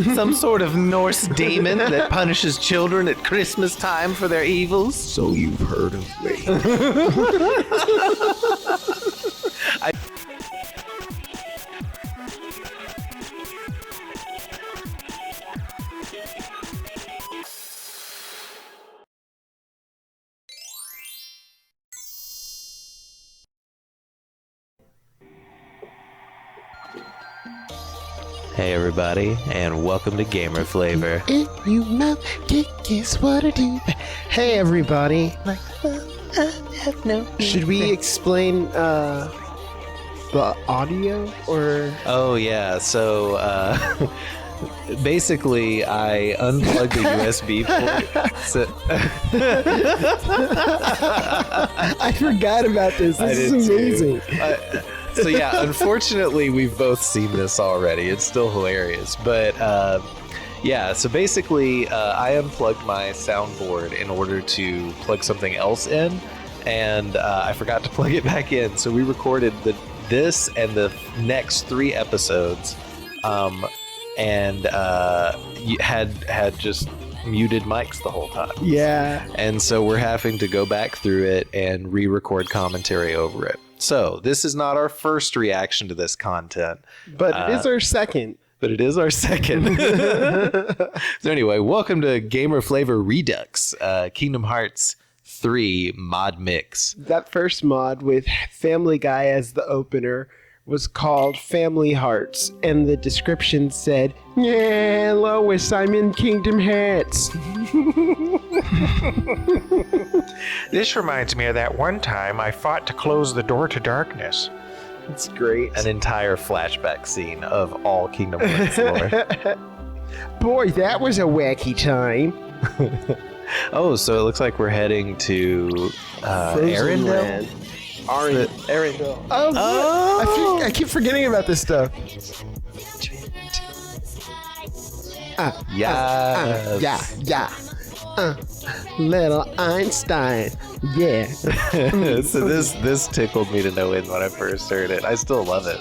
Some sort of Norse demon that punishes children at Christmas time for their evils? So you've heard of me. Hey everybody, and welcome to Gamer Flavor. You know, guess what I do. Hey everybody. Should we explain the audio or? Oh yeah, so basically I unplugged the USB port. I forgot about this. This is amazing. So yeah, unfortunately we've both seen this already. It's still hilarious, but yeah, so basically I unplugged my soundboard in order to plug something else in, and I forgot to plug it back in. So we recorded this and the next 3 episodes, and you had just muted mics the whole time. Yeah. And so we're having to go back through it and re-record commentary over it. So this is not our first reaction to this content, but it is our second. So anyway, welcome to Gamer Flavor Redux, Kingdom Hearts 3 mod mix. That first mod with Family Guy as the opener was called Family Hearts, and the description said, "Yeah, Lois, I'm in Kingdom Hearts." This reminds me of that one time I fought to close the door to darkness. It's great. An entire flashback scene of all Kingdom Hearts lore. Boy, that was a wacky time. Oh, so it looks like we're heading to Arendelle? Arendelle. Oh! I keep forgetting about this stuff. Yeah. Little Einstein. Yeah. So this tickled me to no end when I first heard it. I still love it.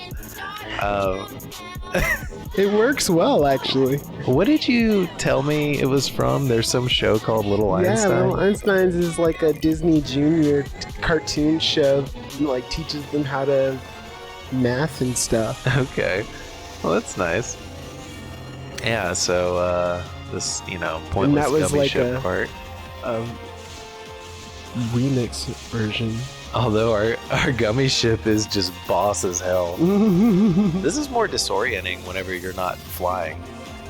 It works well, actually. What did you tell me it was from? There's some show called Little Einstein. Yeah, Little Einsteins is like a Disney Junior cartoon show. Like teaches them how to math and stuff. Okay. Well, that's nice. Yeah, so this, pointless gummy ship part. Remix version. Although our gummy ship is just boss as hell. This is more disorienting whenever you're not flying.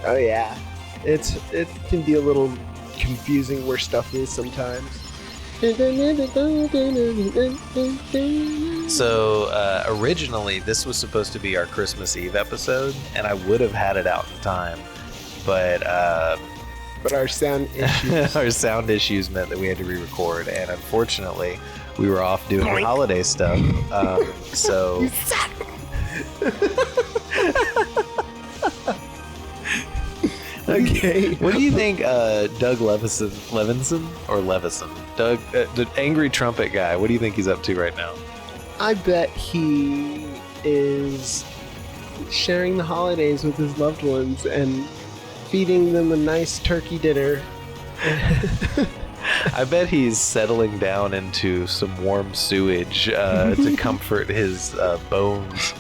Oh yeah. It can be a little confusing where stuff is sometimes. So originally this was supposed to be our Christmas Eve episode, and I would have had it out in time, but our sound issues meant that we had to re-record, and unfortunately we were off doing holiday stuff. So okay. What do you think Doug Levinson, Doug, the angry trumpet guy, what do you think he's up to right now? I bet he is sharing the holidays with his loved ones and feeding them a nice turkey dinner. I bet he's settling down into some warm sewage to comfort his bones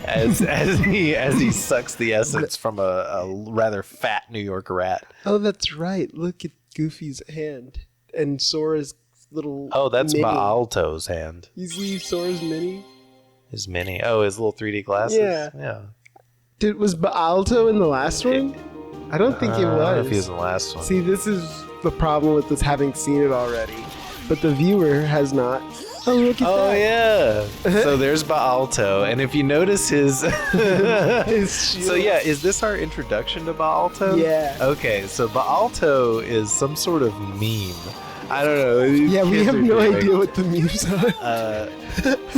as he sucks the essence from a rather fat New York rat. Oh, that's right. Look at Goofy's hand and Sora's little. Oh, that's mini. Baalto's hand. You see Sora's mini? His mini. Oh, his little 3D glasses. Yeah. Was Baalto in the last one? I don't think it was. I don't know if he was in the last one. See, this is the problem with us having seen it already, but the viewer has not. Oh, look at that. Oh, yeah. So there's Baalto, and if you notice his shield. So yeah, is this our introduction to Baalto? Yeah. Okay, so Baalto is some sort of meme. I don't know. Yeah, we have no idea what the memes are.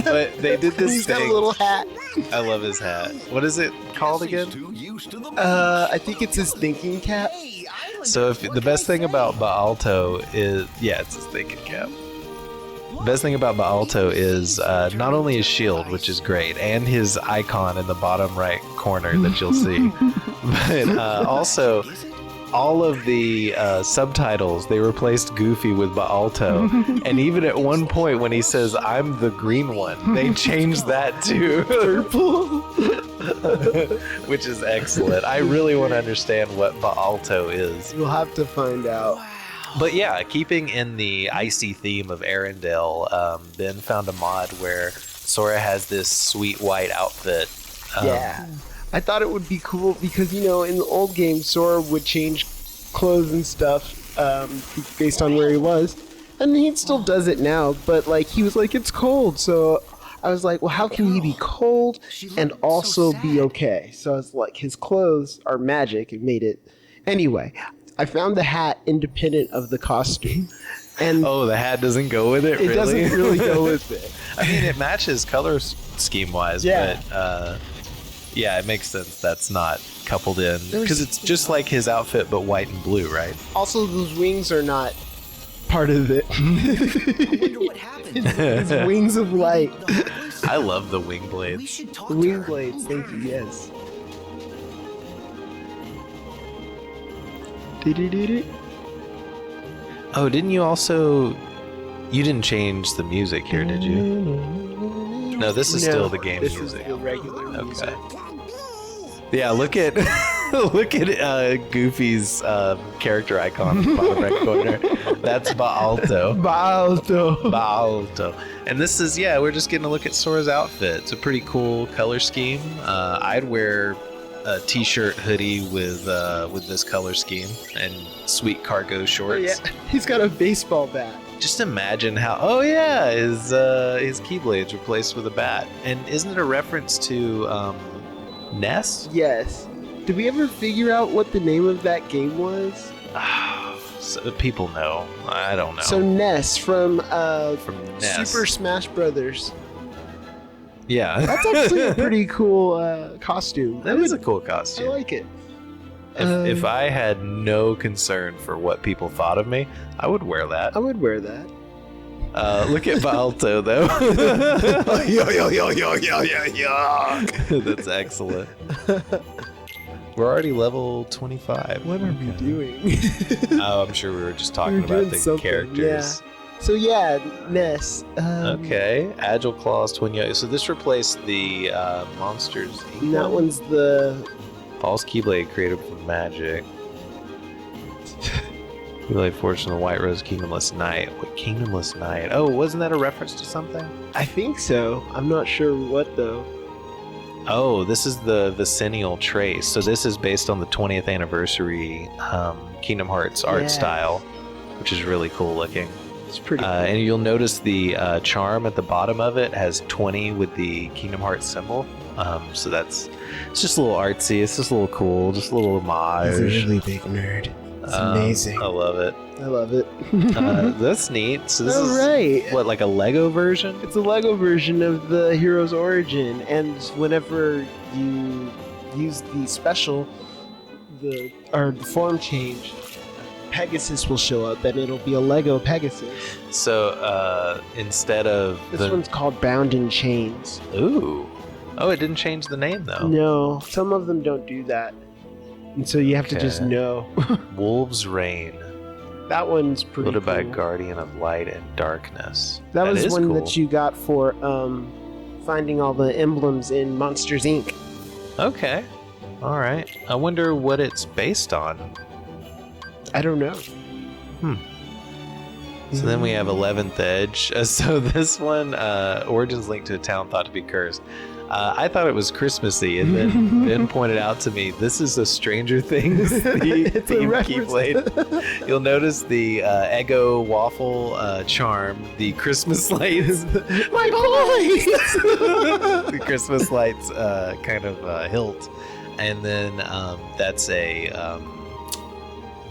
But they did this He's thing. got a little hat. I love his hat. What is it called again? I think it's his thinking cap. So if the best thing about Baalto is, yeah, it's his thinking cap. best thing about Baalto is not only his shield, which is great, and his icon in the bottom right corner that you'll see, but also all of the subtitles, they replaced Goofy with Baalto. And even at one point when he says, "I'm the green one," they changed that to purple. Which is excellent. I really want to understand what Baalto is. We'll have to find out. But yeah, keeping in the icy theme of Arendelle, Ben found a mod where Sora has this sweet white outfit. Yeah. I thought it would be cool because, in the old game, Sora would change clothes and stuff based on where he was. And he still does it now, but he was like, it's cold. So I was like, well, how can he be cold and also be okay? So I was like, his clothes are magic. It made it. Anyway, I found the hat independent of the costume. And the hat doesn't go with it, really? It doesn't really go with it. I mean, it matches color scheme-wise, yeah. But yeah, it makes sense that's not coupled in. Because it's just like his outfit, but white and blue, right? Also, those wings are not part of it. I wonder what happened. It's wings of light. I love the wing We blades. should talk The to wing her. blades, thank you, yes. Do-do-do-do. Oh, didn't you also... You didn't change the music here, did you? No, this is still the game this music. Is the regular music. Okay. Yeah, look at Goofy's character icon in the bottom right corner. That's Baalto. Baalto. And this is, we're just getting a look at Sora's outfit. It's a pretty cool color scheme. I'd wear a t-shirt hoodie with this color scheme and sweet cargo shorts. Yeah, he's got a baseball bat. Just imagine how, his Keyblade's replaced with a bat. And isn't it a reference to Ness? Yes. Did we ever figure out what the name of that game was? So people know. I don't know. So Ness from Ness. Super Smash Brothers. Yeah. That's actually a pretty cool costume. That is a cool I costume. like it. If I had no concern for what people thought of me, I would wear that. I would wear that. Look at Baalto, though. That's excellent. We're already level 25. What are we doing? Oh, I'm sure we were just talking We're about doing the something, characters. So Ness. Okay, Agile Claws, Twin Yo. So this replaced the Monsters Inc. And that one's the... False Keyblade created from Magic. Keyblade Fortune, the White Rose, Kingdomless Knight. What, Kingdomless Knight? Oh, wasn't that a reference to something? I think so. I'm not sure what, though. Oh, this is the Vicennial Trace. So this is based on the 20th anniversary Kingdom Hearts art style, which is really cool looking. It's pretty cool. And you'll notice the charm at the bottom of it has 20 with the Kingdom Hearts symbol. So it's just a little artsy. It's just a little cool. Just a little homage. He's a really big nerd. It's amazing. I love it. I love it. That's neat. So this is right. what, like a Lego version? It's a Lego version of the hero's origin, and whenever you use the special, the form change, Pegasus will show up, and it'll be a Lego Pegasus. So instead of This one's called Bound in Chains. Ooh. Oh, it didn't change the name though. No, some of them don't do that, and so you have to just know. Wolf's Reign. That one's pretty Wielded cool. by Guardian of Light and Darkness. That was is one cool. that you got for finding all the emblems in Monsters Inc. Okay. All right. I wonder what it's based on. I don't know. So then we have 11th Edge. So this one, Origins Linked to a Town Thought to be Cursed. I thought it was Christmassy, and then Ben pointed out to me, this is a Stranger Things It's a theme reference. Keyblade. You'll notice the Eggo waffle charm, the Christmas lights. My boys! The Christmas lights kind of hilt. And then that's a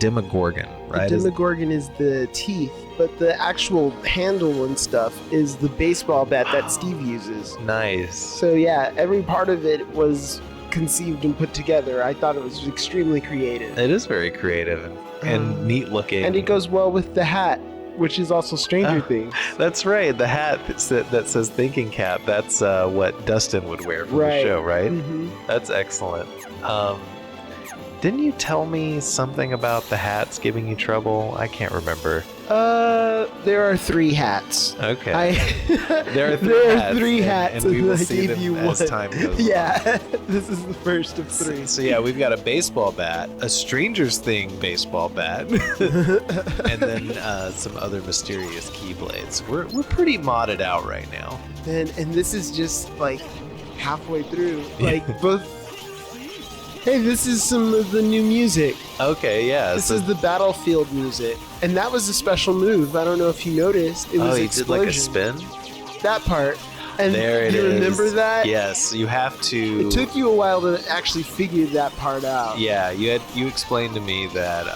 Demogorgon, right? The Demogorgon is the teeth, but the actual handle and stuff is the baseball bat that Steve uses. Nice. So yeah, every part of it was conceived and put together. I thought it was extremely creative. It is very creative and neat looking. And it goes well with the hat. which is also Stranger Things. That's right. The hat that says thinking cap. That's what Dustin would wear from the show, right? Mm-hmm. That's excellent. Didn't you tell me something about the hats giving you trouble? I can't remember. There are 3 hats. Okay. There are 3 hats, and we will see them as time goes on. Yeah, this is the first of 3. So yeah, we've got a baseball bat, a Stranger's Thing baseball bat, and then some other mysterious keyblades. We're pretty modded out right now. And this is just like halfway through. Like both. Hey, this is some of the new music. Okay, yeah. This is the Battlefield music, and that was a special move. I don't know if you noticed. It was he Explosion. did like a spin. That part. And There it you is. remember that? Yes, you have to. It took you a while to actually figure that part out. Yeah, you explained to me that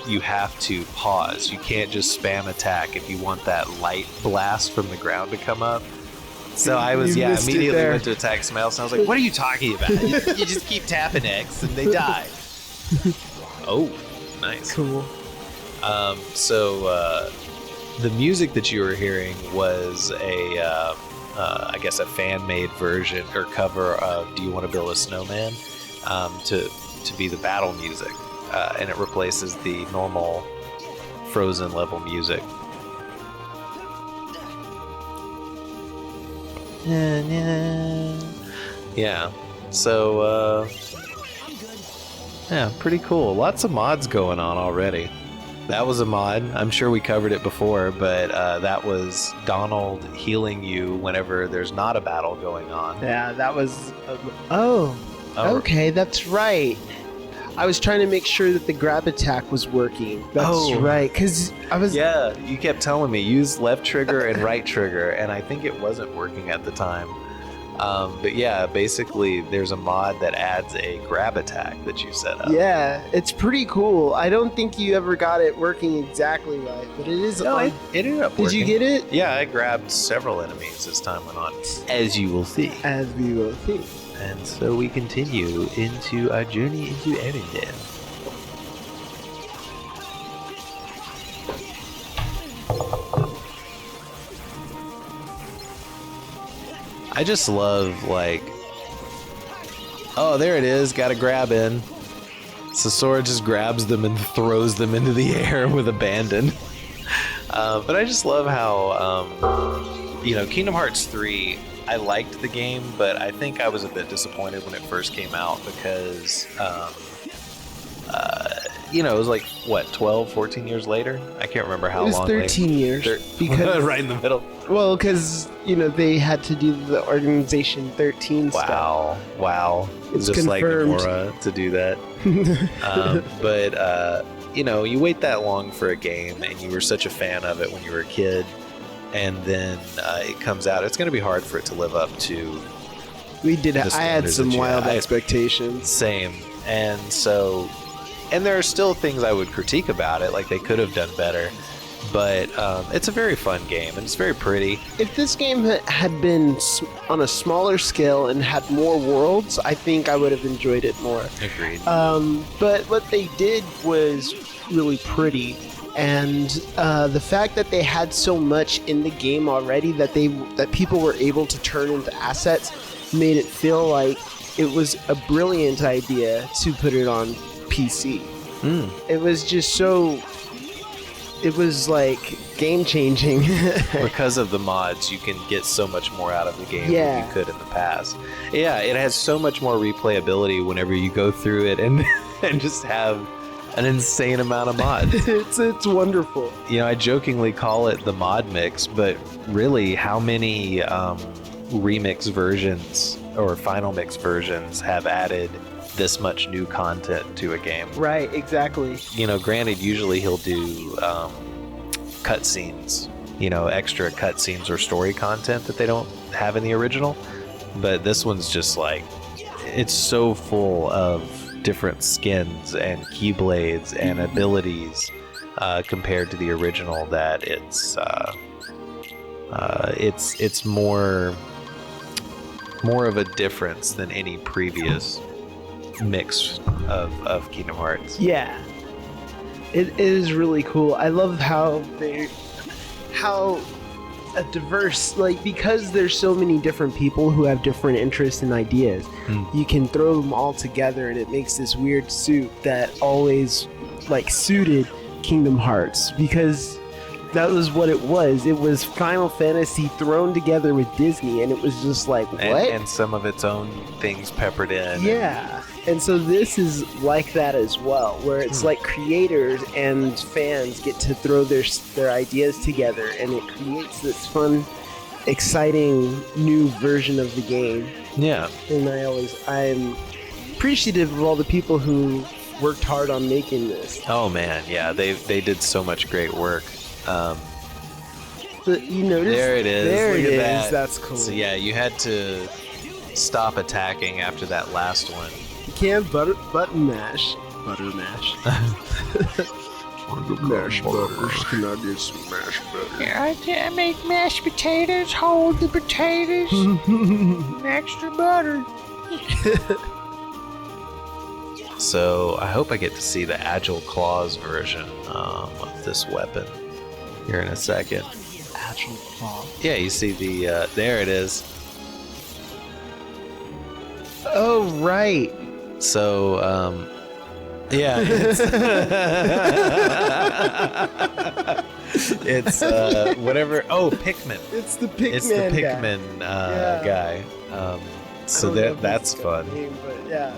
you have to pause. You can't just spam attack if you want that light blast from the ground to come up. So I was, You missed it immediately there. went to attack somebody else, and I was like, what are you talking about? You just keep tapping X, and they die. Oh, nice. Cool. So the music that you were hearing was I guess a fan-made version or cover of "Do You Want to Build a Snowman" to be the battle music, and it replaces the normal Frozen level music. Yeah. So yeah, pretty cool. Lots of mods going on already. That was a mod. I'm sure we covered it before, but that was Donald healing you whenever there's not a battle going on. Yeah, that was. Okay, that's right. I was trying to make sure that the grab attack was working. That's right, because I was. Yeah, you kept telling me use left trigger and right trigger, and I think it wasn't working at the time. But yeah, basically, there's a mod that adds a grab attack that you set up. Yeah, it's pretty cool. I don't think you ever got it working exactly right, but it is. No, it ended up working. Did you get it? Yeah, I grabbed several enemies as time went on, as you will see. As we will see. And so we continue into our journey into Arendelle. I just love, like, oh, there it is, got a grab in. So Sora just grabs them and throws them into the air with abandon. But I just love how, Kingdom Hearts 3, I liked the game, but I think I was a bit disappointed when it first came out because, it was like, 12, 14 years later? I can't remember how long. It was 13 years. Because, right in the middle. Well, because, they had to do the Organization 13 stuff. Wow. It's just confirmed. like Nomura to do that. But you wait that long for a game, and you were such a fan of it when you were a kid, and then it comes out. It's going to be hard for it to live up to. We did. I had standards some that you wild had. expectations. Same. And so, and there are still things I would critique about it, like they could have done better. But it's a very fun game, and it's very pretty. If this game had been on a smaller scale and had more worlds, I think I would have enjoyed it more. Agreed. But what they did was really pretty, and the fact that they had so much in the game already that people were able to turn into assets made it feel like it was a brilliant idea to put it on PC. It was just so. It was like game changing. Because of the mods, you can get so much more out of the game than you could in the past. Yeah, it has so much more replayability whenever you go through it and just have an insane amount of mods. It's wonderful. I jokingly call it the mod mix, but really, how many remix versions or final mix versions have added this much new content to a game? Right, exactly. Granted, usually he'll do cutscenes, extra cutscenes or story content that they don't have in the original. But this one's just like, it's so full of different skins and keyblades and abilities compared to the original that it's more of a difference than any previous mix of Kingdom Hearts. Yeah, it is really cool. I love how they how a diverse, like, because there's so many different people who have different interests and ideas, you can throw them all together and it makes this weird suit that always, like, suited Kingdom Hearts, because that was what it was. It was Final Fantasy thrown together with Disney, and it was just like, what? And some of its own things peppered in. Yeah. And so this is like that as well, where it's like creators and fans get to throw their ideas together, and it creates this fun, exciting new version of the game. Yeah. And I'm appreciative of all the people who worked hard on making this. Oh man, yeah, they did so much great work. You notice? There it is. There Look it at is. that. That's cool. So yeah, you had to stop attacking after that last one. You can't button mash. Butter mash. Mash butters. Can I get some mash butter? I can't make mashed potatoes. Hold the potatoes. Extra butter. So I hope I get to see the Agile Claws version of this weapon here in a second. Agile claw. Yeah, you see the there it is. Oh right. So yeah, it's whatever. Oh, Pikmin. It's the Pikmin. It's the Pikmin guy. So that's fun. Name, but yeah.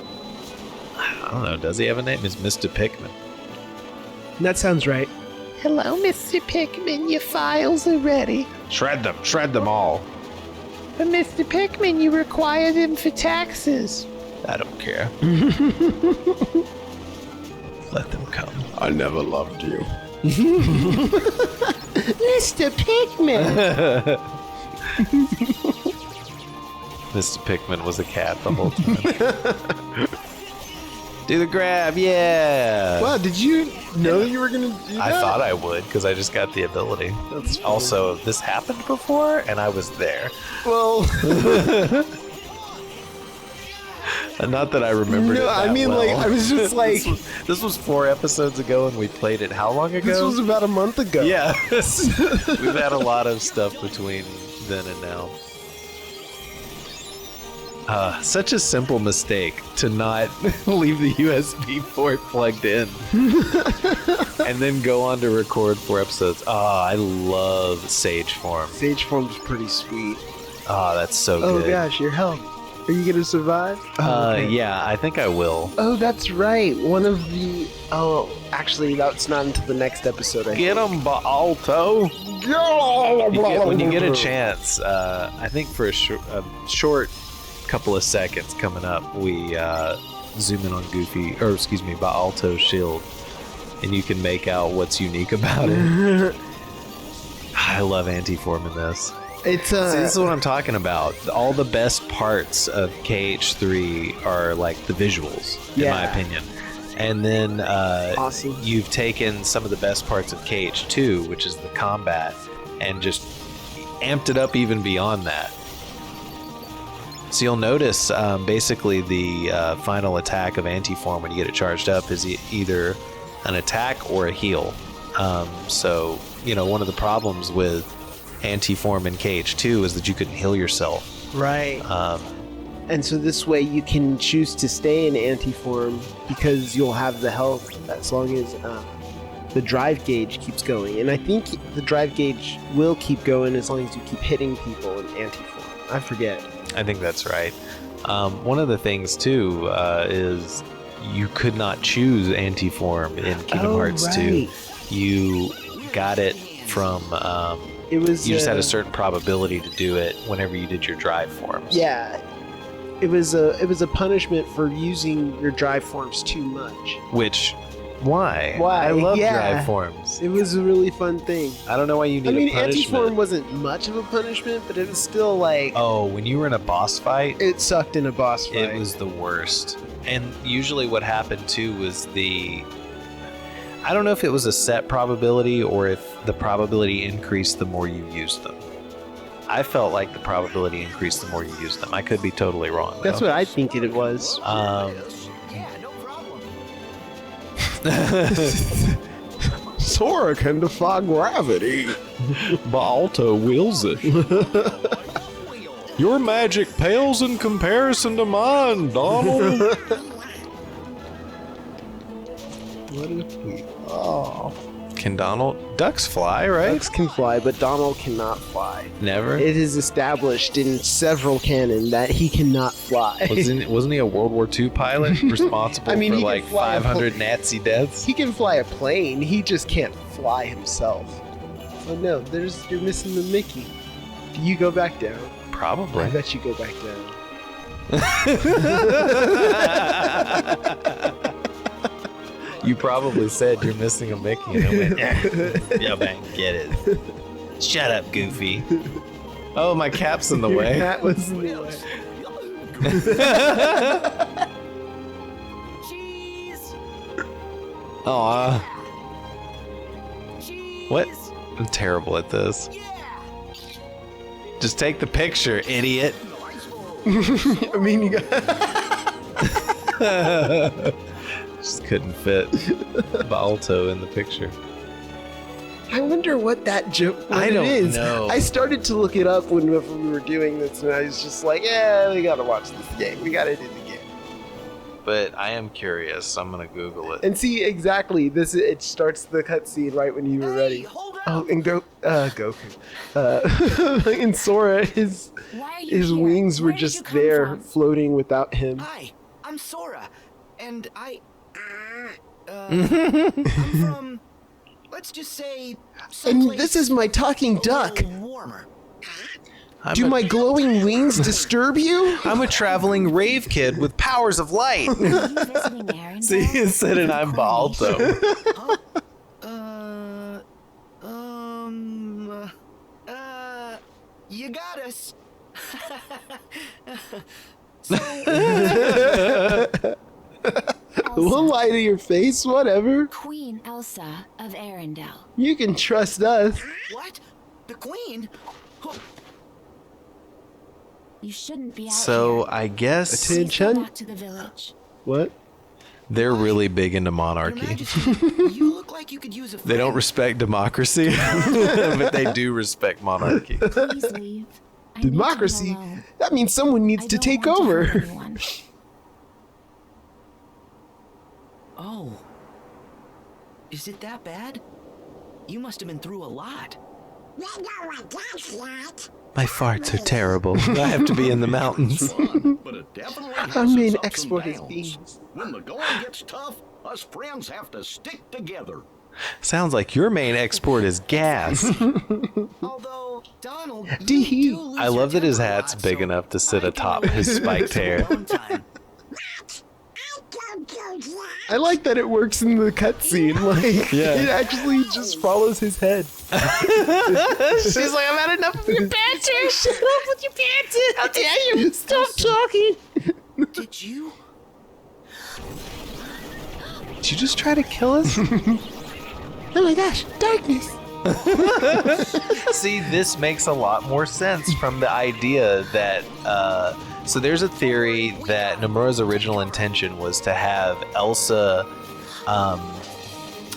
I don't know. Does he have a name? It's Mr. Pikmin. That sounds right. Hello, Mr. Pikmin, your files are ready. Shred them all. But Mr. Pikmin, you require them for taxes. I don't care. Let them come. I never loved you. Mr. Pikmin! Mr. Pikmin was a cat the whole time. Do the grab, yeah! Wow, did you know you were going to do that? I thought I would, because I just got the ability. That's funny. Also, this happened before, and I was there. Well... Not that I remembered it No, that I mean, well. like, I was just like... this was 4 episodes ago, and we played it how long ago? This was about a month ago. Yeah. We've had a lot of stuff between then and now. Such a simple mistake to not leave the USB port plugged in and then go on to record 4 episodes. I love Sage Form. Sage Form's pretty sweet. That's so Oh good. gosh, your health. Are you going to survive? Okay. Yeah, I think I will. Oh, that's right. One of the... Oh, actually, that's not until the next episode, I Get him, Baalto! think. When you get a chance, I think for a short couple of seconds coming up, we zoom in on Baalto's shield, and you can make out what's unique about it. I love Antiform in this. It's See, this is what I'm talking about. All the best parts of KH3 are like the visuals, in my opinion. And then awesome. You've taken some of the best parts of KH2, which is the combat, and just amped it up even beyond that. So you'll notice basically the final attack of Antiform when you get it charged up is either an attack or a heal. So, one of the problems with Antiform in KH2 is that you couldn't heal yourself. Right. And so this way you can choose to stay in Antiform because you'll have the health as long as the drive gauge keeps going. And I think the drive gauge will keep going as long as you keep hitting people in Antiform. I forget. I think that's right. One of the things, too, is you could not choose Antiform in Kingdom Hearts 2. You got it from... It was... You just had a certain probability to do it whenever you did your drive forms. Yeah. It was a punishment for using your drive forms too much. Which... Why? Why? I love Yeah. drive forms. It was a really fun thing. I don't know why you need a punishment. Antiform wasn't much of a punishment, but it was still like... Oh, when you were in a boss fight... It sucked in a boss fight. It was the worst. And usually what happened too was I don't know if it was a set probability or if the probability increased the more you used them. I felt like the probability increased the more you used them. I could be totally wrong, though. That's what I think it was. Sora can defy gravity. Baalto wills it. Your magic pales in comparison to mine, Donald. What if we... Oh. Can Donald... Ducks fly, right? Ducks can fly, but Donald cannot fly. Never? It is established in several canon that he cannot fly. Wasn't he a World War II pilot responsible I mean, for he can like fly a 500 Nazi deaths? He can fly a plane, he just can't fly himself. So no, you're missing the Mickey. Do you go back down? Probably. I bet you go back down. You probably said you're missing a Mickey, and I went, yeah, bang, get it. Shut up, Goofy. Oh, my cap's in the way. That was in the way. Cheese. Aw. Cheese. What? I'm terrible at this. Yeah. Just take the picture, idiot. I mean, you got... Just couldn't fit Baalto in the picture. I wonder what that joke I don't is. know. I started to look it up whenever we were doing this, and I was just like, yeah, we gotta watch this game. We gotta do the game. But I am curious. I'm gonna Google it. And see, exactly, it starts the cutscene right when you were ready. Hold up. Oh, and Goku. And Sora, his Why are you here? wings were Where did you just come there, from? floating without him. Hi, I'm Sora, and I'm from, let's just say, And someplace this is my talking a duck. little warmer. Do my glowing wings disturb you? I'm a traveling rave kid with powers of light. Are you visiting Arendelle? See, it said, and I'm Baalto. You got us. We'll lie to your face, whatever. Queen Elsa of Arendelle. You can trust us. What? The queen? You shouldn't be out So here. I guess Attention. Please go back to the village. What? they're really big into Your monarchy. Majesty, you look like you could use a They don't friend. respect democracy, but they do respect monarchy. Please leave. I need to be Democracy? alone. That means someone needs I to don't take want to over. hurt anyone. Oh. Is it that bad? You must have been through a lot. My farts are terrible. I have to be in the mountains. But it definitely has Our main its ups export and is downs. beans. When the going gets tough, us friends have to stick together. Sounds like your main export is gas. Although, Donald, Do you he? do lose I your love that his temper a hat's lot, big so enough to sit I can atop always his use spiked some hair. alone time. I like that it works in the cutscene. Like, Yeah. it actually just follows his head. She's like, I've had enough of your Banter! Shut up with your banter! How dare you! Stop talking! Did you? Did you just try to kill us? Oh my gosh, darkness! See, this makes a lot more sense from the idea that, so there's a theory that Nomura's original intention was to have Elsa,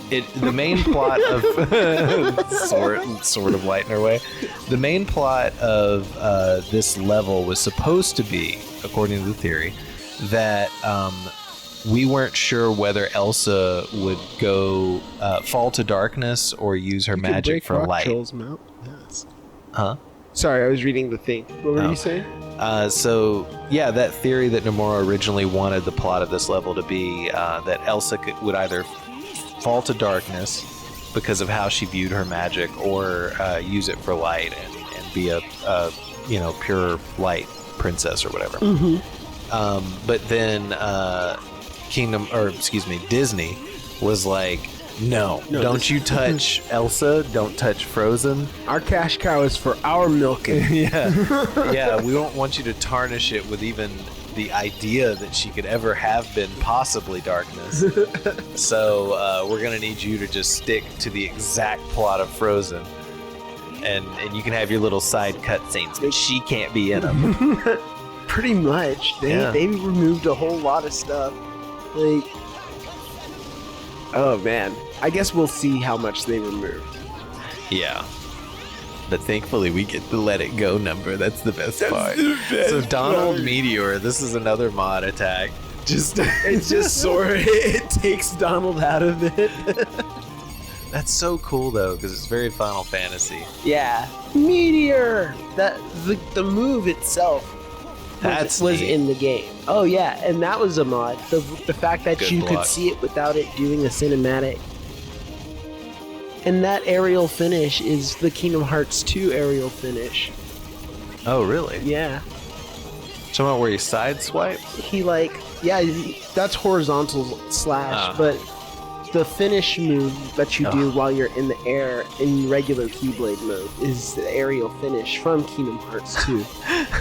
the main plot of, sort of lighten her way, the main plot of this level was supposed to be, according to the theory, that, we weren't sure whether Elsa would go fall to darkness or use her magic for light. Yes. Huh? Sorry, I was reading the thing. What were Oh. you saying? So yeah, that theory that Nomura originally wanted the plot of this level to be that Elsa would either fall to darkness because of how she viewed her magic, or use it for light and be a pure light princess or whatever. But then Disney was like, no, don't you touch Elsa, don't touch Frozen. Our cash cow is for our milking. Yeah, we don't want you to tarnish it with even the idea that she could ever have been possibly darkness. So we're gonna need you to just stick to the exact plot of Frozen, and you can have your little side cutscenes, but she can't be in them. Pretty much. They removed a whole lot of stuff. Like, Oh man, I guess we'll see how much they removed. Yeah. But thankfully we get the let it go number. That's the best part. So Donald Meteor, this is another mod attack. It's just Sora. It takes Donald out of it. That's so cool though, because it's very Final Fantasy. Yeah, Meteor. That the move itself was neat. in the game. Oh yeah, and that was a mod. The fact that Good you block. could see it without it doing a cinematic. And that aerial finish is the Kingdom Hearts 2 aerial finish. Oh, really? Yeah. Somewhere where you side swipe? That's horizontal slash, but the finish move that you do while you're in the air in regular Keyblade mode is the aerial finish from Kingdom Hearts 2.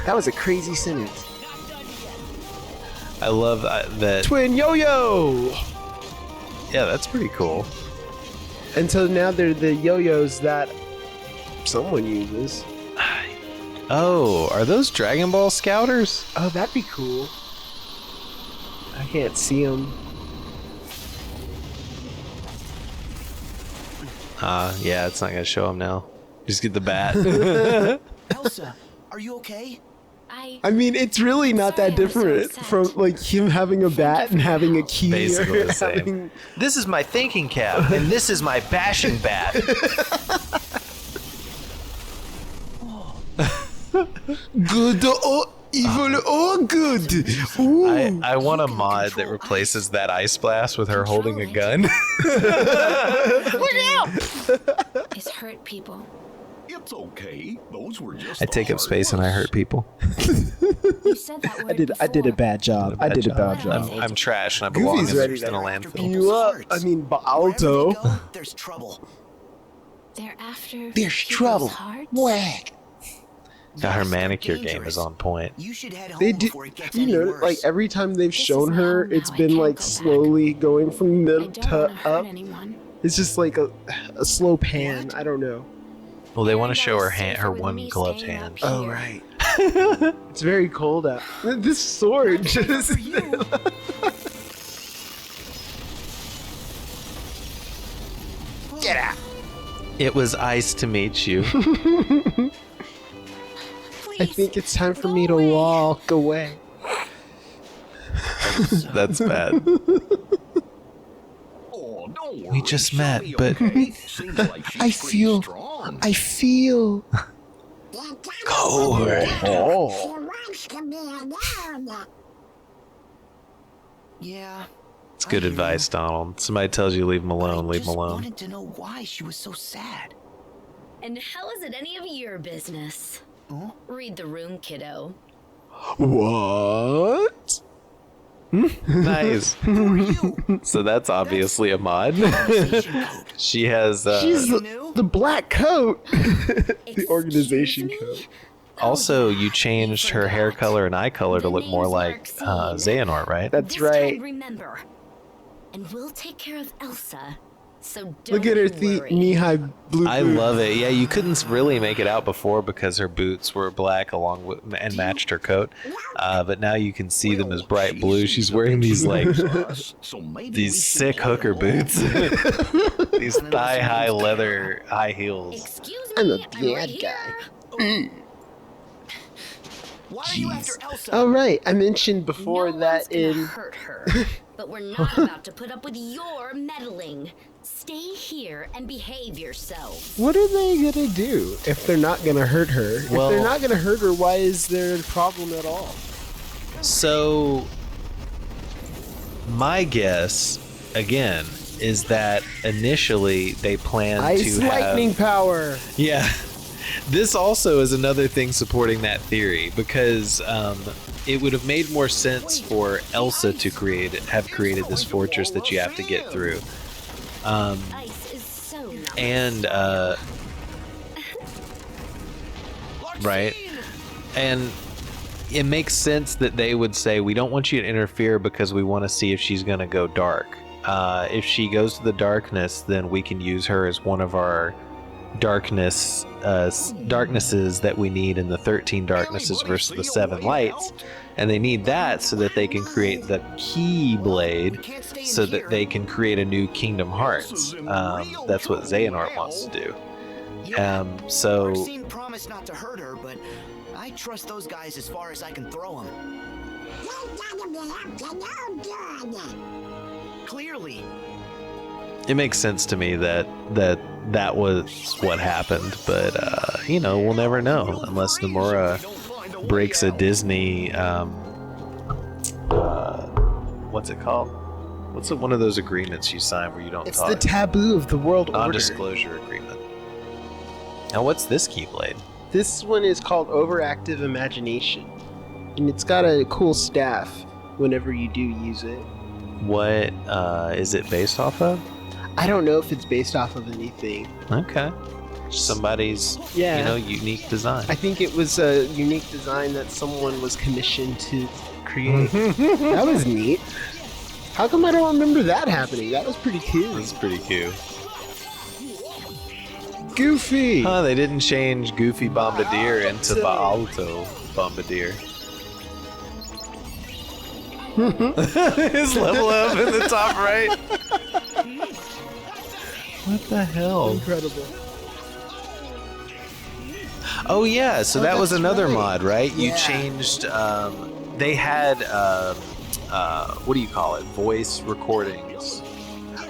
That was a crazy sentence. I love that. Twin yo-yo! Yeah, that's pretty cool. And so now they're the yo-yos that someone uses. Oh, are those Dragon Ball Scouters? Oh, that'd be cool. I can't see them. Yeah, it's not gonna show them now. Just get the bat. Elsa, are you okay? I mean, it's really not that different from like him having a bat and having a key. Basically or the same. having- This is my thinking cap, and this is my bashing bat. Good or evil or good. Ooh. I want a mod that replaces that ice blast with her holding a gun. Is hurt people. It's okay. Those were just. I take up space and I hurt people. You said that word I did a bad job. I did a bad job. job. I'm trash and I belong Goofy's ready in a to landfill. you up. I mean, Wherever they Baalto. go, there's trouble. They're after There's people's trouble. hearts? Whack. God, her Yes, they're manicure game dangerous. is on point. You should head home They do. before it gets You any know, worse. like every time they've This shown is her, home it's now. I been can't like go back. slowly going from I middle don't to want to hurt up. anyone. It's just like a slow pan. I don't know. Well, they want to show her Safer her with one me gloved staying hand. up Oh here. right. It's very cold out. This sword just. For you. Get out. It was ice to meet you. I think it's time for me to walk away. That's bad. Oh, don't worry. We just she'll met, be but- okay. Seems like she's I pretty feel- strong. I feel. Cold. Oh. Yeah. It's good advice, Donald. Somebody tells you leave him alone, leave him I alone. wanted to know why she was so sad. And how is it any of your business? Huh? Read the room, kiddo. What? Nice. Who are you? So that's obviously a mod. Organization code. She has She's You the, knew? the black coat. The organization Excuse me? code. also you changed her hair color and eye color to The look more name's like Larxene. Xehanort, right? That's This right. time, remember. And we'll take care of Elsa. So don't Look at her worry. knee-high blue. I boots. love it. Yeah, you couldn't really make it out before because her boots were black along with and matched her coat. But now you can see them as bright blue. She's wearing these like So maybe we these should sick play hooker along. boots. These thigh-high leather high heels. Excuse I'm me, a I'm right bad here. Why are you after Elsa? All right, I mentioned before No that one's gonna in. hurt her. But we're not about to put up with your meddling. Stay here and behave yourself. What are they gonna do if they're not gonna hurt her? Well- if they're not gonna hurt her, why is there a problem at all? So, my guess, again, is that initially they planned Ice to have... lightning power. Yeah. This also is another thing supporting that theory, because it would have made more sense for Elsa to have created this fortress that you have to get through. Ice is so nice. And, right? And it makes sense that they would say, we don't want you to interfere because we want to see if she's going to go dark. If she goes to the darkness, then we can use her as one of our darknesses that we need in the 13 darknesses versus the 7 lights, and they need that so that they can create the Keyblade, so that they can create a new Kingdom Hearts. That's what Xehanort wants to do. So Larxene promised not to hurt her, but I trust those guys as far as I can throw them. Clearly. it makes sense to me that was what happened, but we'll never know unless Nomura breaks a Disney what's it called? What's one of those agreements you sign where you don't It's talk? the taboo of the world order. Non-disclosure agreement. Now, what's this Keyblade? This one is called Overactive Imagination, and it's got a cool staff whenever you do use it. What is it based off of? I don't know if it's based off of anything. Okay. Somebody's, unique design. I think it was a unique design that someone was commissioned to create. That was neat. How come I don't remember that happening? That was pretty cool. That's pretty cute. Goofy! Huh, they didn't change Goofy Bombardier into Baalto Bombardier. His level up in the top right. What the hell? Incredible. Oh yeah, so that was that's another right. mod, right? You Yeah. changed. They had what do you call it? Voice recordings,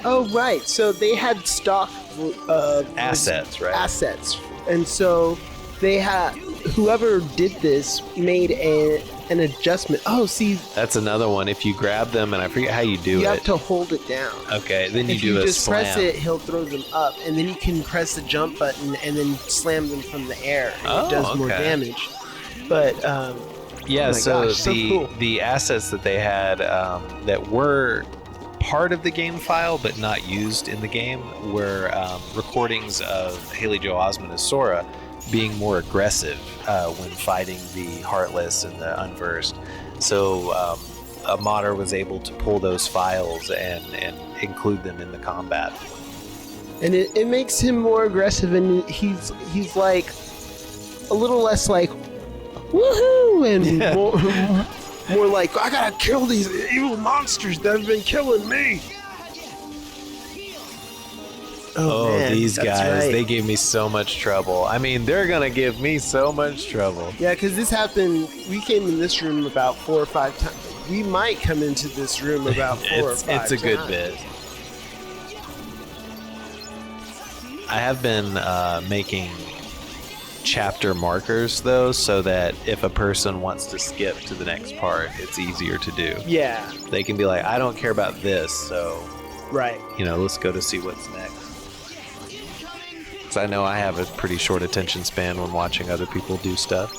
Oh, right. So they had stock assets, right? assets, and so they had whoever did this made an adjustment. Oh, see, That's another one. If you grab them, and I forget how you do you it. have to hold it down. Okay, then you If do you a just slam. press it, he'll throw them up, and then you can press the jump button and then slam them from the air. And Oh, it does more okay. damage. But Yeah, oh my so gosh, so the cool. the assets that they had that were part of the game file but not used in the game were recordings of Haley Joel Osment as Sora being more aggressive when fighting the Heartless and the Unversed. So a modder was able to pull those files and include them in the combat. and it makes him more aggressive, and he's like a little less like woohoo, and Yeah. more like I gotta kill these evil monsters that have been killing me. Oh, man, these that's guys, right. they gave me so much trouble. I mean, they're gonna give me so much trouble. Yeah, because this happened. We came in this room about 4 or 5 times. We might come into this room about 4 or 5 It's a good times. bit. I have been making chapter markers though, so that if a person wants to skip to the next part, it's easier to do. Yeah, They can be like, I don't care about this, so right. let's go to see what's next. Because I know I have a pretty short attention span when watching other people do stuff.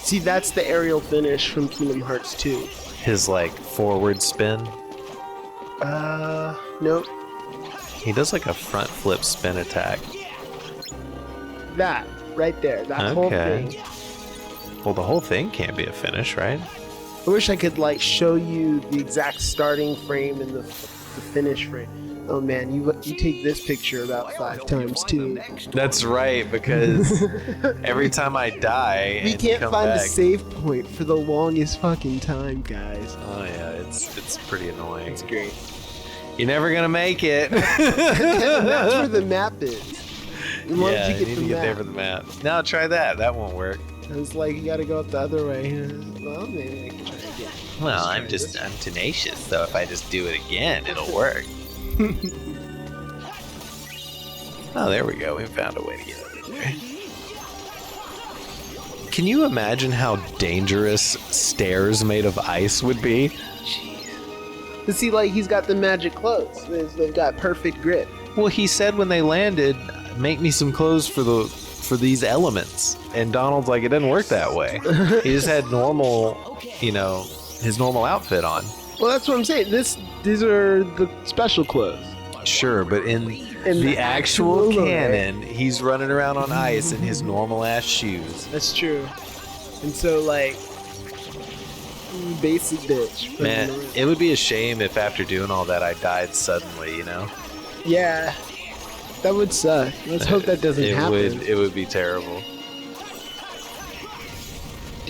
See, that's the aerial finish from Kingdom Hearts 2. His forward spin, Nope. he does like a front flip spin attack. That, right there. That whole Okay. thing. Well, the whole thing can't be a finish, right? I wish I could, show you the exact starting frame and the finish frame. Oh, man, you take this picture about 5 times, too. That's right, because every time I die, We and can't come find a back, save point for the longest fucking time, guys. Oh yeah, it's pretty annoying. It's great. You're never gonna make it. That's where the map is. And why Yeah, don't you you need to get there for the map. Now try that. That won't work. It's like you gotta go up the other way. Well, maybe I can try again. Well, Let's try this. I'm tenacious, so if I just do it again, it'll work. Oh, there we go. We found a way to get over there. Can you imagine how dangerous stairs made of ice would be? But see, he's got the magic clothes. They've got perfect grip. Well, he said when they landed, make me some clothes for these elements. And Donald's like, it doesn't work that way. He just had normal, his normal outfit on. Well, that's what I'm saying. These are the special clothes. Sure, but in the actual canon, he's running around on ice in his normal ass shoes. That's true. And so, basic bitch. Man, it would be a shame if after doing all that I died suddenly, Yeah. That would suck. Let's hope that doesn't happen. It would be terrible.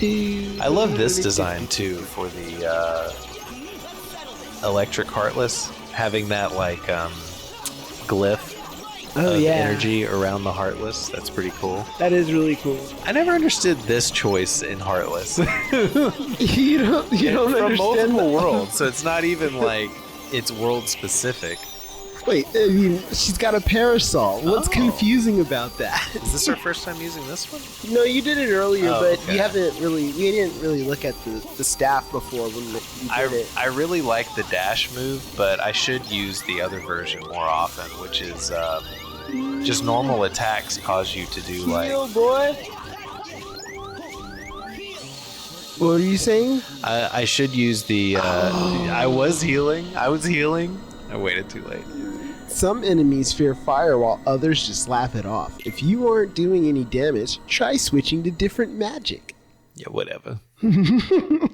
I love this design too for the electric Heartless, having that like glyph of energy around the Heartless. That's pretty cool. That is really cool. I never understood this choice in Heartless. you don't from understand multiple worlds, so it's not even like it's world specific. Wait, I mean, she's got a parasol. What's confusing about that? Is this our first time using this one? No, you did it earlier, but okay. we didn't really look at the staff before when you did it. I really like the dash move, but I should use the other version more often, which is just normal attacks cause you to do like... Heal, boy! What were you saying? I should use the... I was healing. I waited too late. Some enemies fear fire while others just laugh it off. If you aren't doing any damage, try switching to different magic. Yeah, whatever. What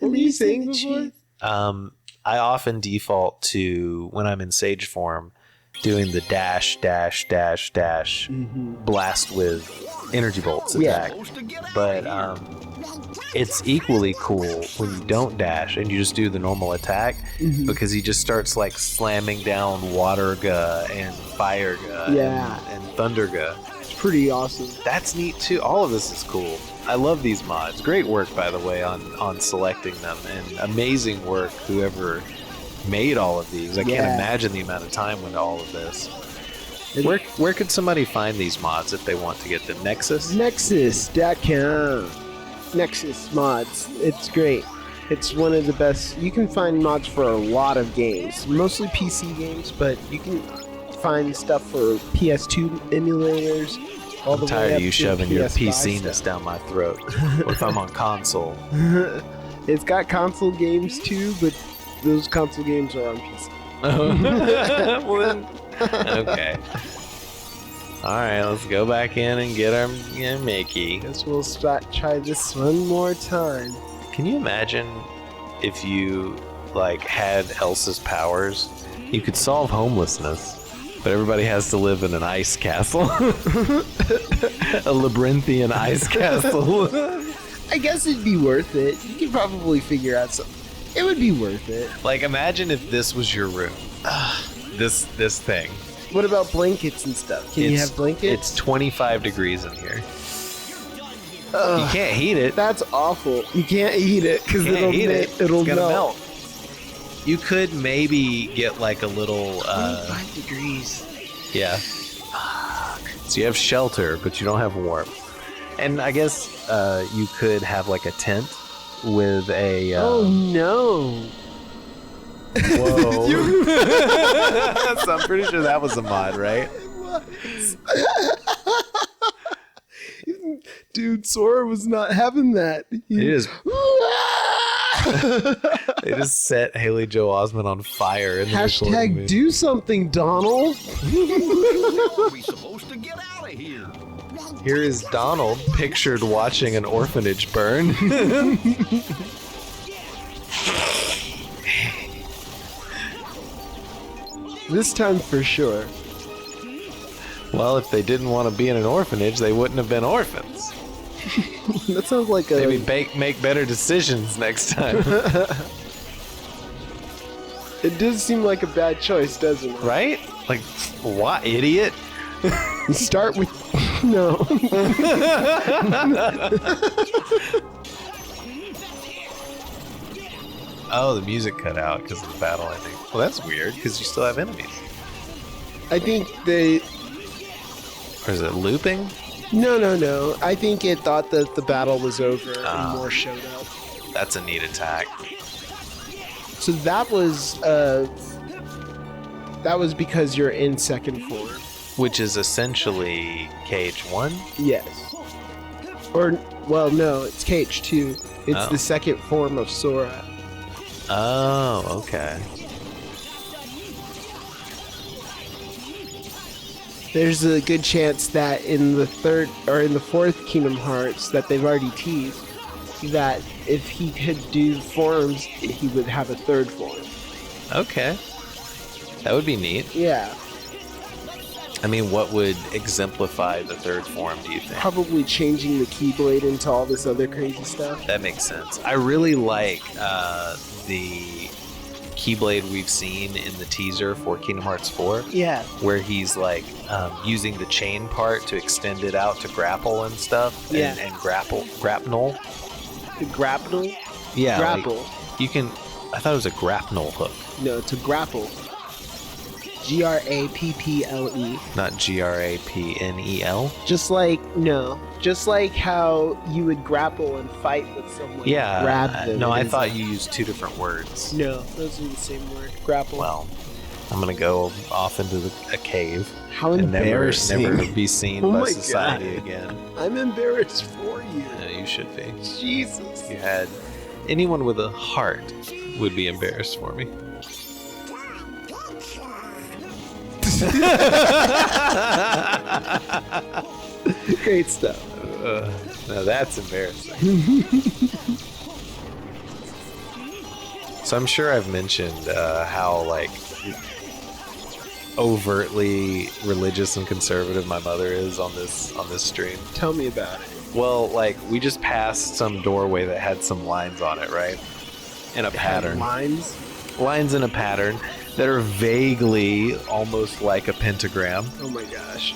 were you saying before? I often default to, when I'm in Sage form, doing the dash, blast with energy bolts attack. But it's equally cool when you don't dash and you just do the normal attack, because he just starts like slamming down water and fire and thunder. It's pretty awesome. That's neat too. All of this is cool. I love these mods. Great work, by the way, on selecting them, and amazing work whoever made all of these. I can't imagine the amount of time went to all of this. Where could somebody find these mods if they want to get them? Nexus? Nexus.com. Nexus mods. It's great. It's one of the best. You can find mods for a lot of games, mostly PC games, but you can find stuff for PS2 emulators. I'm tired of you shoving your PC-ness down my throat. Or if I'm on console. It's got console games too, but those console games are on PC. Well, then, okay. Alright, let's go back in and get our Mickey. Guess we'll try this one more time. Can you imagine if you like had Elsa's powers? You could solve homelessness, but everybody has to live in an ice castle. A labyrinthian ice castle. I guess it'd be worth it. You could probably figure out something. It would be worth it. Like, imagine if this was your room. This thing. What about blankets and stuff? Can you have blankets? It's 25 degrees in here. You can't heat it. That's awful. You can't heat it because it'll melt. You could maybe get like a little 25 degrees. Yeah. So you have shelter, but you don't have warmth. And I guess you could have like a tent with a... oh no. Whoa. So I'm pretty sure that was a mod, right? Dude, Sora was not having that. They just set Haley Joel Osment on fire. In the Hashtag do something, Donald. We're supposed to get out of here. Here is Donald pictured watching an orphanage burn. This time for sure. Well, if they didn't want to be in an orphanage, they wouldn't have been orphans. That sounds like a... Maybe make better decisions next time. It does seem like a bad choice, doesn't it? Right? Like, what, idiot? You start with... No. Oh, the music cut out because of the battle, I think. Well, that's weird, because you still have enemies. I think they... Or is it looping? No. I think it thought that the battle was over and more showed up. That's a neat attack. So that was because you're in second form. Which is essentially Cage 1? Yes. Or, well, no, it's Cage 2. It's the second form of Sora. Oh, okay. There's a good chance that in the third or in the fourth Kingdom Hearts that they've already teased that if he could do forms, he would have a third form. Okay. That would be neat. Yeah. I mean, what would exemplify the third form, do you think? Probably changing the Keyblade into all this other crazy stuff. That makes sense. I really like the Keyblade we've seen in the teaser for Kingdom Hearts 4. Yeah. Where he's like using the chain part to extend it out to grapple and stuff. Yeah. And grapnel. The grapple? Yeah. Grapple. Like, you can. I thought it was a grapnel hook. No, to grapple. Grapple. Not grapnel. Just like how you would grapple and fight with someone. Yeah. Grab them. No, I thought you used two different words. No, those are the same word. Grapple. Well, I'm gonna go off into a cave. How and embarrassing. never be seen Oh by my society God. again. I'm embarrassed for you. No, you should be. Jesus. If you had anyone with a heart would be embarrassed for me. Great stuff. Now that's embarrassing. So I'm sure I've mentioned how like overtly religious and conservative my mother is on this stream. Tell me about it. Well, like we just passed some doorway that had some lines on it, right? In a pattern. Lines in a pattern that are vaguely almost like a pentagram. Oh my gosh.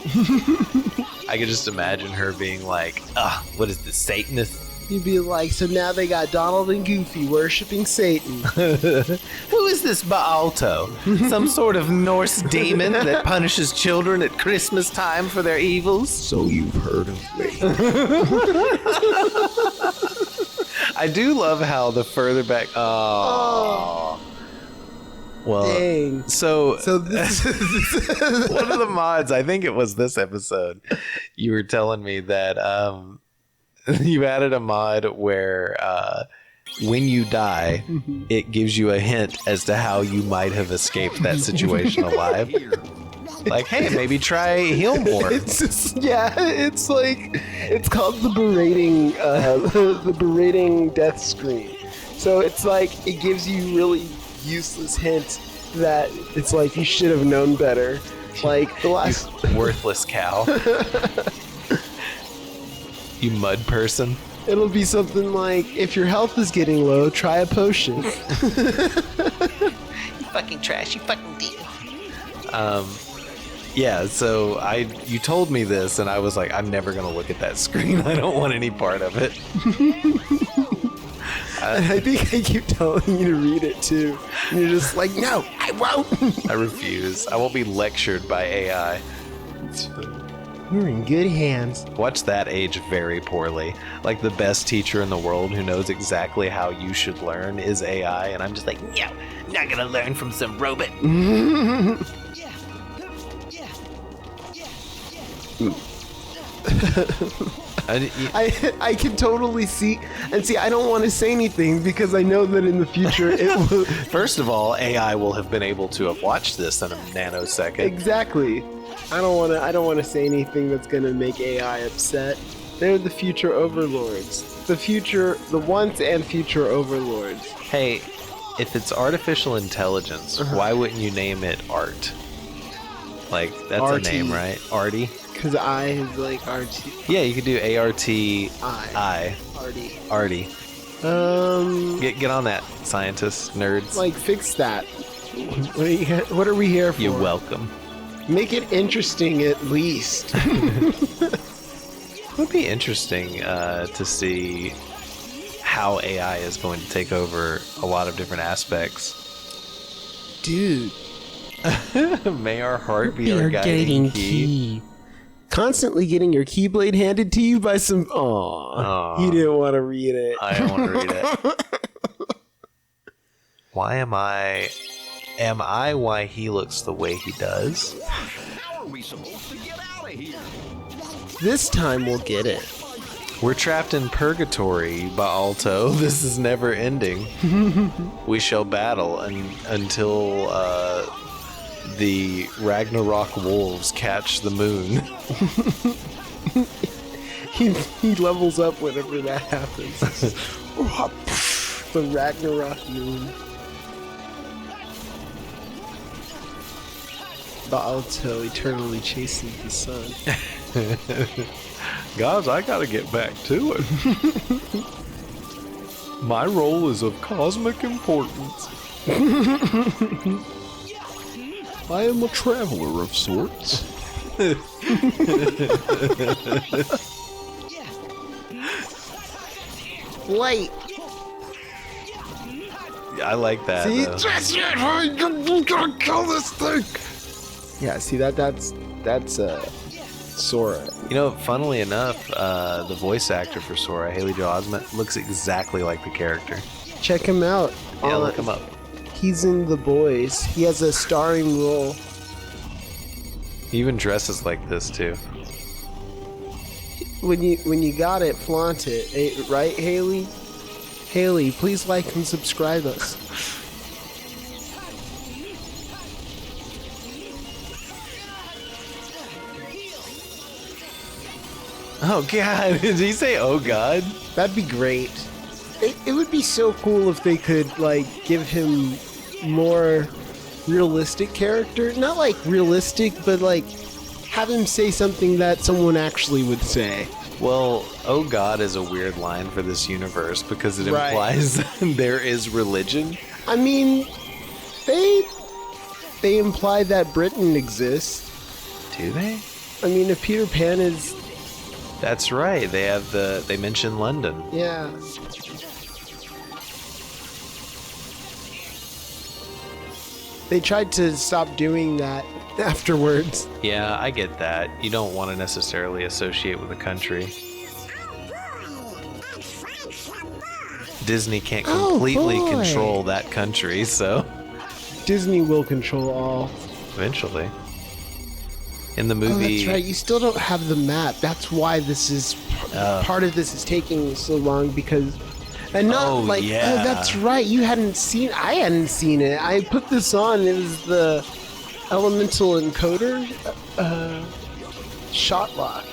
I could just imagine her being like, what is this, Satanist? You'd be like, so now they got Donald and Goofy worshipping Satan. Who is this Baalto? Some sort of Norse demon that punishes children at Christmas time for their evils? So you've heard of me. I do love how the further back... Oh. Well, Dang. So this one of the mods, I think it was this episode, you were telling me that you added a mod where when you die, it gives you a hint as to how you might have escaped that situation alive. Like, hey, maybe try heal more. It's just, it's like, it's called the berating, the berating death screen. So it's like, it gives you really useless hints that it's like you should have known better. Like the last You worthless cow. You mud person. It'll be something like, if your health is getting low, try a potion. You fucking trash, you fucking dick. Yeah, so you told me this and I was like, I'm never gonna look at that screen. I don't want any part of it. I think I keep telling you to read it too. And you're just like, no, I won't. I refuse. I won't be lectured by AI. You're in good hands. Watch that age very poorly. Like the best teacher in the world who knows exactly how you should learn is AI, and I'm just like, no, I'm not gonna learn from some robot. I can totally see, and see, I don't want to say anything because I know that in the future it will. First of all, AI will have been able to have watched this in a nanosecond. Exactly. I don't want to say anything that's gonna make AI upset. They're the future overlords. The once and future overlords. Hey, if it's artificial intelligence, why wouldn't you name it Art? Like, that's RT. a name, right? Artie? Because I is like RT. Yeah, you could do ARTI. Artie. Artie. Get on that, scientists, nerds. Like, fix that. What are we here for? You're welcome. Make it interesting at least. It would be interesting to see how AI is going to take over a lot of different aspects. Dude. May our heart be our guiding key. Constantly getting your Keyblade handed to you by some... Aw. You didn't want to read it. I don't want to read it. Why am I why he looks the way he does? How are we supposed to get out of here? This time we'll get it. We're trapped in purgatory, Baalto. This is never ending. We shall battle until the Ragnarok wolves catch the moon. He levels up whenever that happens. The Ragnarok moon. Baalto eternally chasing the sun. Guys, I gotta get back to it. My role is of cosmic importance. I am a traveler of sorts. Light. I like that. See, though. you gotta kill this thing. Yeah, see that's Sora. You know, funnily enough, the voice actor for Sora, Haley Joel Osment, looks exactly like the character. Check him out. Yeah, look him up. He's in The Boys. He has a starring role. He even dresses like this too. When you got it, flaunt it, right, Haley? Haley, please like and subscribe us. Oh God! Did he say "Oh God"? That'd be great. It would be so cool if they could like give him more realistic character. Not like realistic, but like have him say something that someone actually would say. Well, "Oh God" is a weird line for this universe because it Right. implies there is religion. I mean, they imply that Britain exists. Do they? I mean, if Peter Pan is, That's right. They mention London. yeah. They tried to stop doing that afterwards. Yeah, I get that. You don't want to necessarily associate with a country. Disney can't Oh, completely boy. control that country, so Disney will control all. eventually. In the Oh, movie, that's right. You still don't have the map. That's why this is part of this is taking so long because, and not Oh, like yeah. oh, that's right. You hadn't seen. I hadn't seen it. I put this on. It was the elemental encoder, Shotlock,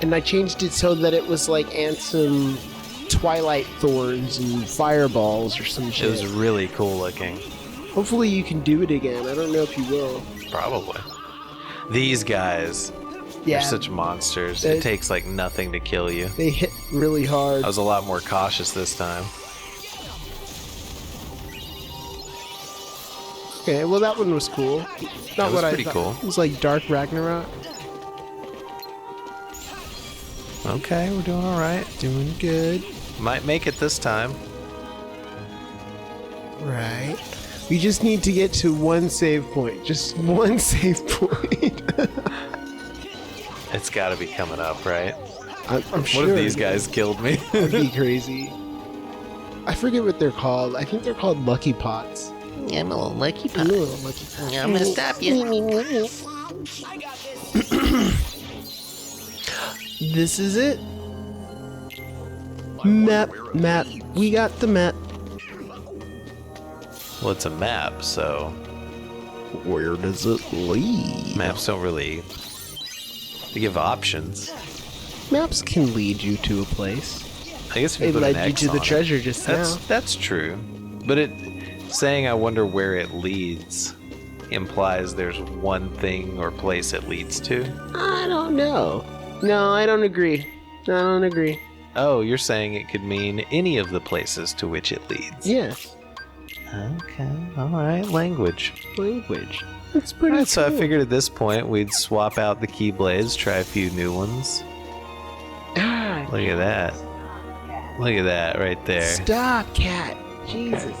and I changed it so that it was like Ansem, Twilight Thorns, and Fireballs or some it shit. was really cool looking. Hopefully you can do it again. I don't know if you will. Probably. These guys, Yeah, they're such monsters. They- It takes like nothing to kill you. they hit really hard. I was a lot more cautious this time. Okay, well that one was cool. Not was what pretty I thought. cool. It was like Dark Ragnarok. Okay, we're doing all right. Doing good. Might make it this time. Right. We just need to get to one save point. Just one save point. It's got to be coming up, right? I'm sure. What if these guys killed me? That'd be crazy. I forget what they're called. I think they're called Lucky Pots. I'm a little lucky I'm a little Lucky Pot. I'm gonna stop you. This is it. Map. We got the map. Well, it's a map, so Where does it lead? maps don't really. They give options. Maps can lead you to a place. I guess if you It put led an you X to the on it. treasure just now. That's true, but it saying I wonder where it leads implies there's one thing or place it leads to. I don't know. No, I don't agree. I don't agree. Oh, you're saying it could mean any of the places to which it leads. Yes. Okay, all right, language. Language. It's pretty Alright, so I cool. figured at this point we'd swap out the Keyblades, try a few new ones. Ah, Look at that. Look at that right there. stop, cat. Jesus.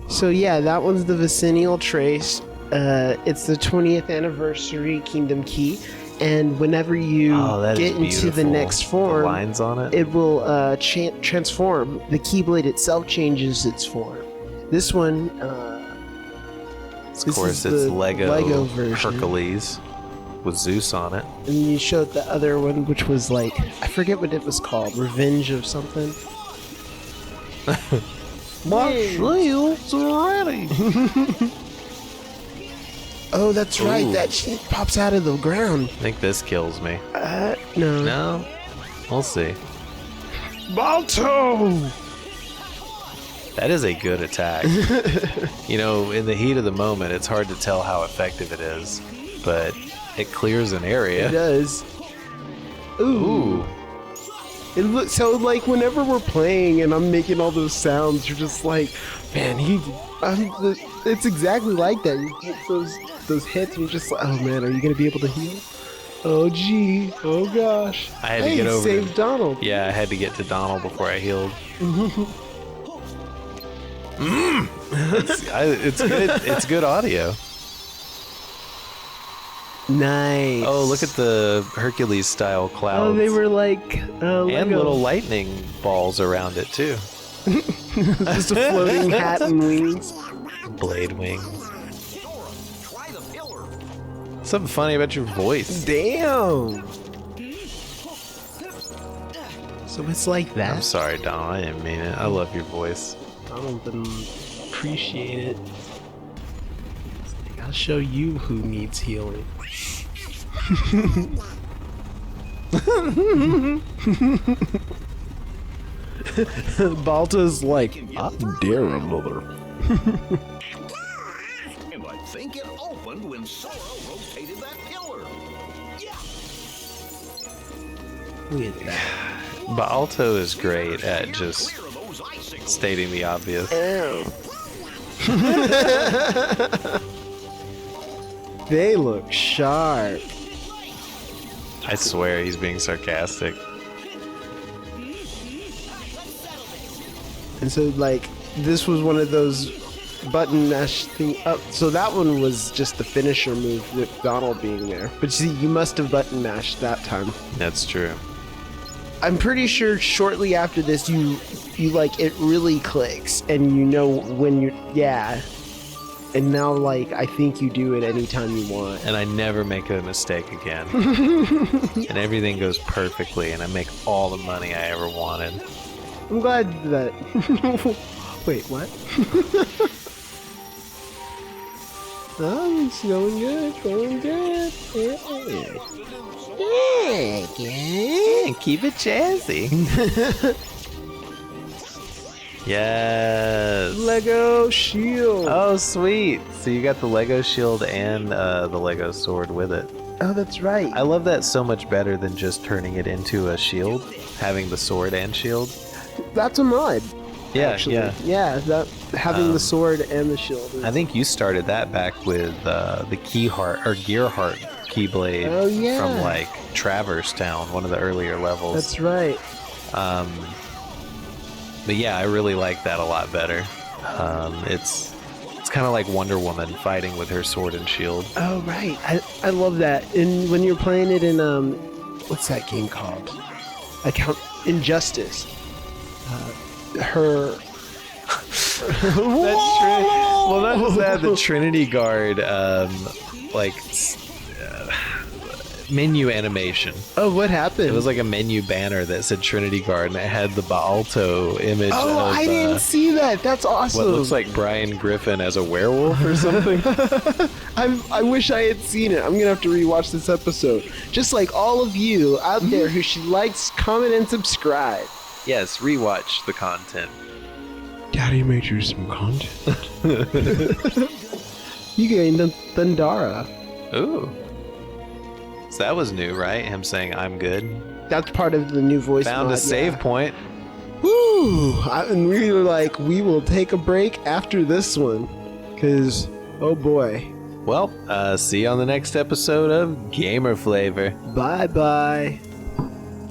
So yeah, that one's the Vicennial Trace. It's the 20th anniversary Kingdom Key, and whenever you Oh, that is get into the beautiful. next The form, lines on it. it will transform. The Keyblade itself changes its form. This one, Of this course, is it's the Lego version. Hercules with Zeus on it. and you showed the other one, which was like, I forget what it was called, Revenge of something. My shield's ready. Oh, that's right. Ooh. That shit pops out of the ground. I think this kills me. No. No? We'll see. Baalto! That is a good attack. You know, in the heat of the moment, it's hard to tell how effective it is, but it clears an area. It does. Ooh. It looks so like whenever we're playing and I'm making all those sounds, you're just like, man, it's exactly like that. You get those hits and you're just like, oh man, are you gonna be able to heal? Oh gee, oh gosh. I had to get over save Donald. Yeah, I had to get to Donald before I healed. It's good. It's good audio. Nice. Oh, look at the Hercules style clouds. Oh, they were like and little lightning balls around it too. Just a floating hat and wings. Blade wings. Sora, try the pillar. Something funny about your voice. Damn. So it's like that. I'm sorry, Donald. I didn't mean it. I love your voice. I don't even appreciate it. I'll show you who needs healing. Baalto's like, I dare another. And I think it opened when Sora rotated that pillar. Look at that. Baalto is great at just Clear those icicles. stating the obvious. They look sharp. I swear he's being sarcastic. And so, like, this was one of those button mash thing. So that one was just the finisher move with Donald being there. But see, you must have button mashed that time. That's true. I'm pretty sure shortly after this, you like, it really clicks, and you know when you're, yeah. And now, like, I think you do it anytime you want. And I never make a mistake again. And everything goes perfectly, and I make all the money I ever wanted. I'm glad that. Wait, what? Oh, it's going good, going good. Yeah, keep it jazzy. Yes. Lego shield. Oh, sweet. So you got the Lego shield and the Lego sword with it. Oh, that's right. I love that so much better than just turning it into a shield, having the sword and shield. That's a mod. Yeah, actually. yeah. That having the sword and the shield. I think you started that back with the Gearheart Keyblade from like Traverse Town, one of the earlier levels. That's right. But yeah, I really like that a lot better. It's kind of like Wonder Woman fighting with her sword and shield. Oh right, I love that. And when you're playing it in what's that game called? Injustice. Her. Well, not just that, the Trinity Guard, menu animation. Oh, what happened? It was like a menu banner that said Trinity Guard, and it had the Baalto image. Oh, of, I didn't see that. That's awesome. What looks like Brian Griffin as a werewolf or something. I wish I had seen it. I'm gonna have to rewatch this episode. Just like all of you out there who should like, comment, and subscribe. Yes, rewatch the content. Daddy made you some content. You gained Thundara. Ooh. So that was new, right? Him saying, I'm good. That's part of the new voice Found mod, a save point. Woo! And we were like, we will take a break after this one. Because, oh boy. Well, see you on the next episode of Gamer Flavor. Bye-bye.